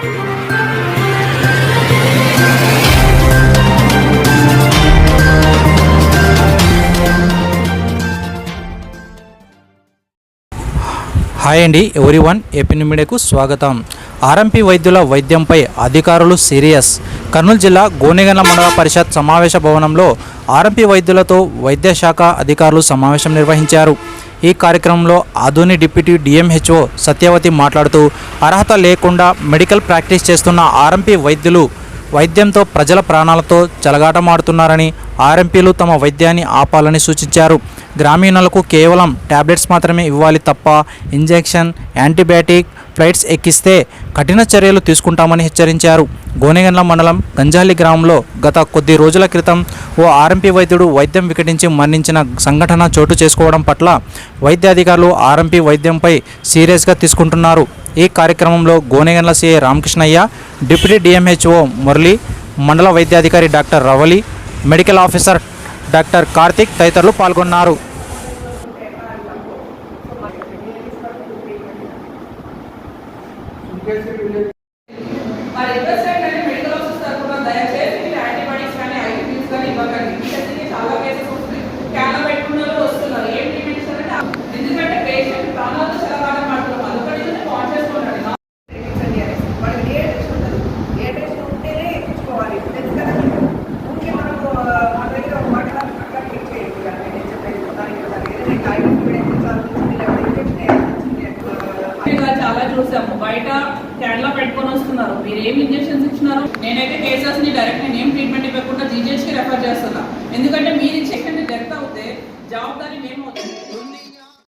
Hi అండి everyone, AP మీడియాకు స్వాగతం. ఆర్ఎంపీ వైద్యుల వైద్యంపై అధికారులు సీరియస్. కర్నూలు జిల్లా గోనెగండ్ల మండల పరిషత్ సమావేశ భవనంలో ఆర్ఎంపీ వైద్యులతో వైద్య శాఖ అధికారులు సమావేశం నిర్వహించారు. ఈ కార్యక్రమంలో ఆదోని డిప్యూటీ డిఎంహెచ్ఓ సత్యవతి మాట్లాడుతూ, అర్హత లేకుండా మెడికల్ ప్రాక్టీస్ చేస్తున్న ఆర్ఎంపీ వైద్యులు వైద్యంతో ప్రజల ప్రాణాలతో చెలగాటమాడుతున్నారని, ఆర్ఎంపీలు తమ వైద్యాన్ని ఆపాలని సూచించారు. గ్రామీణులకు కేవలం టాబ్లెట్స్ మాత్రమే ఇవ్వాలి తప్ప ఇంజెక్షన్, యాంటీబయాటిక్, ఫ్లైట్స్ ఎక్కిస్తే కఠిన చర్యలు తీసుకుంటామని హెచ్చరించారు. గోనెగండ్ల మండలం గంజాలి గ్రామంలో గత కొద్ది రోజుల క్రితం ఓ ఆర్ఎంపీ వైద్యుడు వైద్యం వికటించి మరణించిన సంఘటన చోటు చేసుకోవడం పట్ల వైద్యాధికారులు ఆర్ఎంపీ వైద్యంపై సీరియస్గా తీసుకుంటున్నారు. ఈ కార్యక్రమంలో Gonegandla CI Ramakrishnaiah, deputy DMHO Murali, మండల వైద్యాధికారి doctor Ravali, medical officer doctor Karthik తదితరులు పాల్గొన్నారు. చాలా చూసాము, బయట క్యాన్లో పెట్టుకొని వస్తున్నారు. మీరు ఏం ఇంజెక్షన్స్ ఇచ్చినారు? నేనైతే కేసెస్ ని డైరెక్ట్ నేను ఏం ట్రీట్మెంట్ ఇవ్వకుండా జీజీహెచ్ కి రెఫర్ చేస్తున్నా. ఎందుకంటే మీరు ఇంజెక్షన్ డెత్ అవుతే జవాబారి మేము